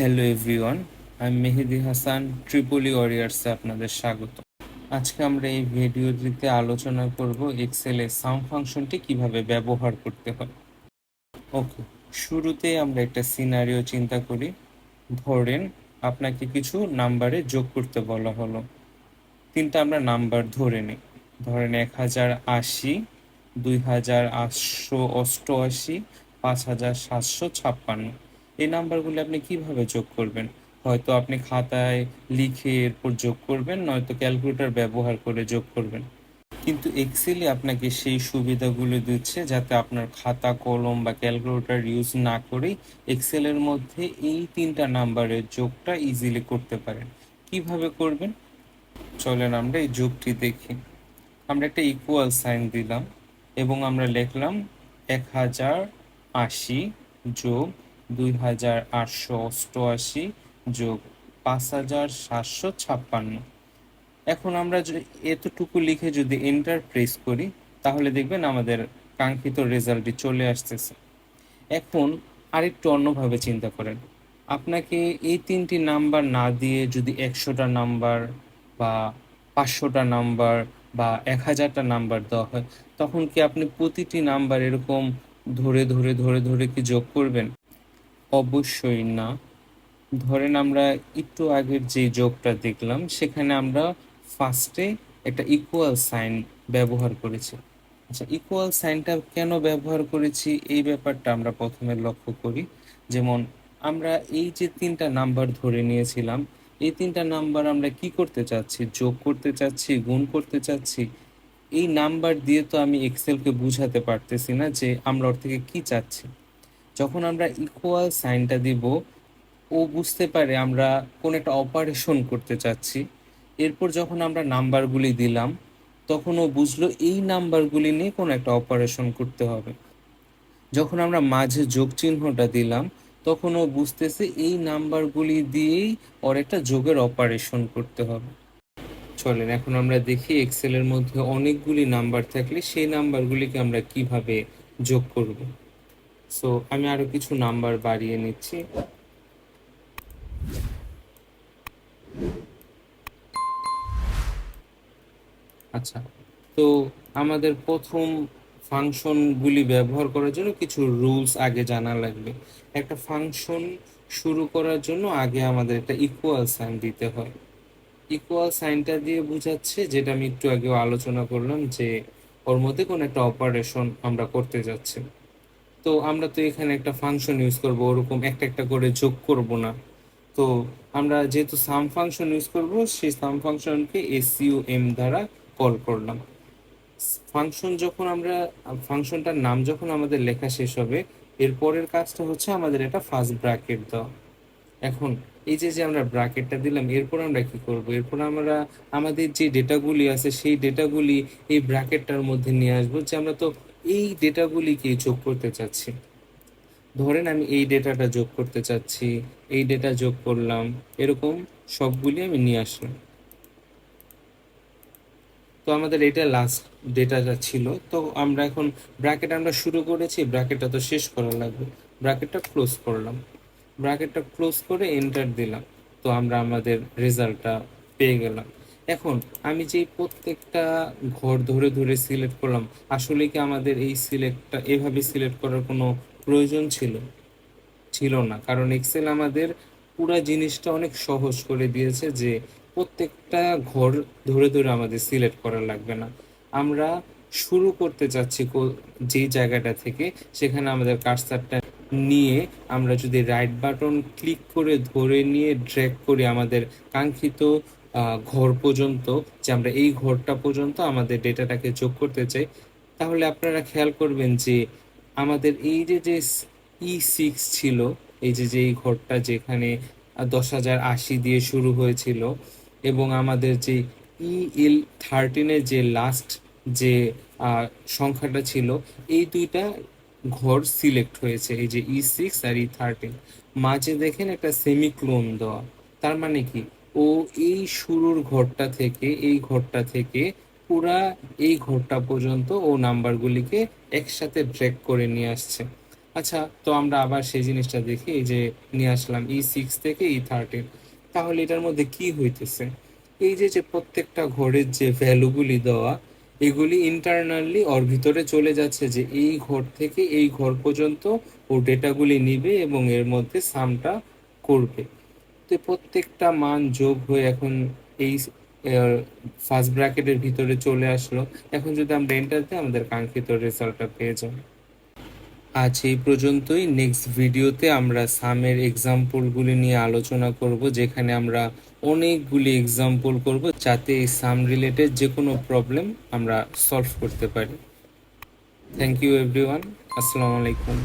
Hello everyone, আমি Mehedi Hasan Tripoli ওয়ারিয়ার্সে আপনাদের স্বাগত। আজকে আমরা এই ভিডিওটিতে আলোচনা করব এক্সেলে সাম ফাংশনটি কিভাবে ব্যবহার করতে হয়। ওকে, শুরুতেই আমরা একটা সিনারিও চিন্তা করি। ধরেন আপনাকে কিছু নাম্বারে যোগ করতে বলা হলো। তিনটা আমরা নাম্বার ধরে নিই। ধরেন 1080, 2888, 5756। এই নাম্বারগুলো আপনি কিভাবে যোগ করবেন? হয়তো আপনি খাতায় লিখে এরপর যোগ করবেন, নয়তো ক্যালকুলেটর ব্যবহার করে যোগ করবেন। কিন্তু এক্সেলে আপনাকে সেই সুবিধাগুলো দিচ্ছে যাতে আপনার খাতা কলম বা ক্যালকুলেটর ইউজ না করেই এক্সেলের মধ্যে এই তিনটা নাম্বারের যোগটা ইজিলি করতে পারেন। কিভাবে করবেন চলেন আমরা এই যোগটি দেখি। আমরা একটা ইকুয়াল সাইন দিলাম এবং আমরা লিখলাম 1080 যোগ 2888 যোগ 5756। এখন আমরা এতটুকু লিখে যদি এন্টার প্রেস করি তাহলে দেখবেন আমাদের কাঙ্ক্ষিত রেজাল্টটি চলে আসতেছে। এখন আরেকটু অন্যভাবে চিন্তা করেন। আপনাকে এই তিনটি নাম্বার না দিয়ে যদি 100টা নাম্বার বা 500টা নাম্বার বা 1000টা নাম্বার দেওয়া হয়, তখন কি আপনি প্রতিটি নাম্বার এরকম ধরে ধরে ধরে ধরে কি যোগ করবেন? অবশ্যই না। ধরেন আমরা একটু আগের যে যোগটা দেখলাম সেখানে আমরা ফার্স্টে একটা ইকুয়াল সাইন ব্যবহার করেছি। আচ্ছা, ইকুয়াল সাইনটা কেন ব্যবহার করেছি এই ব্যাপারটা আমরা প্রথমে লক্ষ্য করি। যেমন আমরা এই যে তিনটা নাম্বার ধরে নিয়েছিলাম, এই তিনটা নাম্বার আমরা কি করতে চাচ্ছি? যোগ করতে চাচ্ছি, গুণ করতে চাচ্ছি। এই নাম্বার দিয়ে তো আমি এক্সেলকে বুঝাতে পারতেছি না যে আমরা ওর থেকে কি চাচ্ছি। যখন আমরা ইকুয়াল সাইনটা দিব, ও বুঝতে পারে আমরা কোন একটা অপারেশন করতে চাচ্ছি। এরপর যখন আমরা নাম্বারগুলি দিলাম, তখন ও বুঝলো এই নাম্বারগুলি নিয়ে কোনো একটা অপারেশন করতে হবে। যখন আমরা মাঝে যোগ চিহ্নটা দিলাম, তখন ও বুঝতেছে এই নাম্বারগুলি দিয়েই ওর একটা যোগের অপারেশন করতে হবে। চলেন এখন আমরা দেখি এক্সেলের মধ্যে অনেকগুলি নাম্বার থাকলে সেই নাম্বারগুলিকে আমরা কিভাবে যোগ করব। সো আমি আরো কিছু নাম্বার বাড়িয়ে নিচ্ছি। আচ্ছা, তো আমাদের প্রথম ফাংশনগুলি ব্যবহার করার জন্য কিছু রুলস আগে জানা লাগবে। একটা ফাংশন শুরু করার জন্য আগে আমাদের একটা ইকুয়াল সাইন দিতে হয়। ইকুয়াল সাইনটা দিয়ে বোঝাচ্ছে, যেটা আমি একটু আগেও আলোচনা করলাম, যে ওর মধ্যে কোনো একটা অপারেশন আমরা করতে যাচ্ছি। তো আমরা তো এখানে একটা ফাংশন ইউজ করব, ওরকম একটা একটা করে যোগ করব না। তো আমরা যেহেতু সাম ফাংশন ইউজ করব, সেই সাম ফাংশনকে এসইউএম দ্বারা কল করলাম। ফাংশন যখন আমরা ফাংশনটার নাম যখন আমাদের লেখা শেষ হবে, এরপরের কাজটা হচ্ছে আমাদের একটা ফার্স্ট ব্র্যাকেট দেওয়া। এখন এই যে যে আমরা ব্র্যাকেটটা দিলাম, এরপর আমরা কি করব? এরপর আমরা আমাদের যে ডেটাগুলি আছে সেই ডেটাগুলি এই ব্র্যাকেটটার মধ্যে নিয়ে আসবো, যে আমরা তো এই ডেটাগুলিকে যোগ করতে চাচ্ছি। ধরেন আমি এই ডেটাটা যোগ করতে চাচ্ছি, এই ডেটা যোগ করলাম, এরকম সবগুলি আমি নিয়ে আসলাম। তো আমাদের এটা লাস্ট ডেটাটা ছিল। তো আমরা এখন ব্র্যাকেট আমরা শুরু করেছি, ব্র্যাকেটটা তো শেষ করা লাগবে। ব্র্যাকেটটা ক্লোজ করলাম, ব্র্যাকেটটা ক্লোজ করে এন্টার দিলাম। তো আমরা আমাদের রেজাল্টটা পেয়ে গেলাম। এখন আমি যে প্রত্যেকটা ঘর ধরে ধরে সিলেক্ট করলাম, আসলে কি আমাদের এই সিলেক্টটা এভাবে সিলেক্ট করার কোনো প্রয়োজন ছিল? ছিল না, কারণ এক্সেল আমাদের পুরো জিনিসটা অনেক সহজ করে দিয়েছে, যে প্রত্যেকটা ঘর ধরে ধরে আমাদের সিলেক্ট করা লাগবে না। আমরা শুরু করতে চাচ্ছি যেই জায়গাটা থেকে, সেখানে আমাদের কার্সারটা নিয়ে আমরা যদি রাইট বাটন ক্লিক করে ধরে নিয়ে ড্র্যাগ করি আমাদের কাঙ্ক্ষিত ঘর পর্যন্ত, যে আমরা এই ঘরটা পর্যন্ত আমাদের ডেটাটাকে যোগ করতে চাই, তাহলে আপনারা খেয়াল করবেন যে আমাদের এই যে যে E6 ছিল, এই যে যে এই ঘরটা যেখানে 10,080 দিয়ে শুরু হয়েছিল, এবং আমাদের যে EL13-এর যে লাস্ট যে সংখ্যাটা ছিল, এই দুইটা ঘর সিলেক্ট হয়েছে, এই যে E6 আর E13। মাঝে দেখেন একটা সেমিক্লোন দেওয়া। তার মানে কি, ও এই শুরুর ঘরটা থেকে, এই ঘরটা থেকে পুরা এই ঘরটা পর্যন্ত ও নাম্বারগুলিকে একসাথে ড্র্যাগ করে নিয়ে আসছে। আচ্ছা, তো আমরা আবার সেই জিনিসটা দেখি, এই যে নিয়ে আসলাম E6 থেকে E13, তাহলে এটার মধ্যে কি হইতেছে? এই যে যে প্রত্যেকটা ঘরের যে ভ্যালুগুলি দেওয়া, এগুলি ইন্টারনালি ওর ভিতরে চলে যাচ্ছে, যে এই ঘর থেকে এই ঘর পর্যন্ত ও ডেটাগুলি নিবে এবং এর মধ্যে সামটা করবে। তো প্রত্যেকটা মান যোগ হয়ে এখন এই ফার্স্ট ব্র্যাকেটের ভিতরে চলে আসলো। এখন যদি আমরা এন্টার দিই, আমাদের কাঙ্ক্ষিত রেজাল্টটা পেয়ে যাব। আজ এই পর্যন্তই। নেক্সট ভিডিওতে আমরা সামের এক্সাম্পলগুলি নিয়ে আলোচনা করব, যেখানে আমরা অনেকগুলি এক্সাম্পল করব, যাতে এই সাম রিলেটেড যে কোনো প্রবলেম আমরা সলভ করতে পারি। Thank you everyone. আসসালামু আলাইকুম।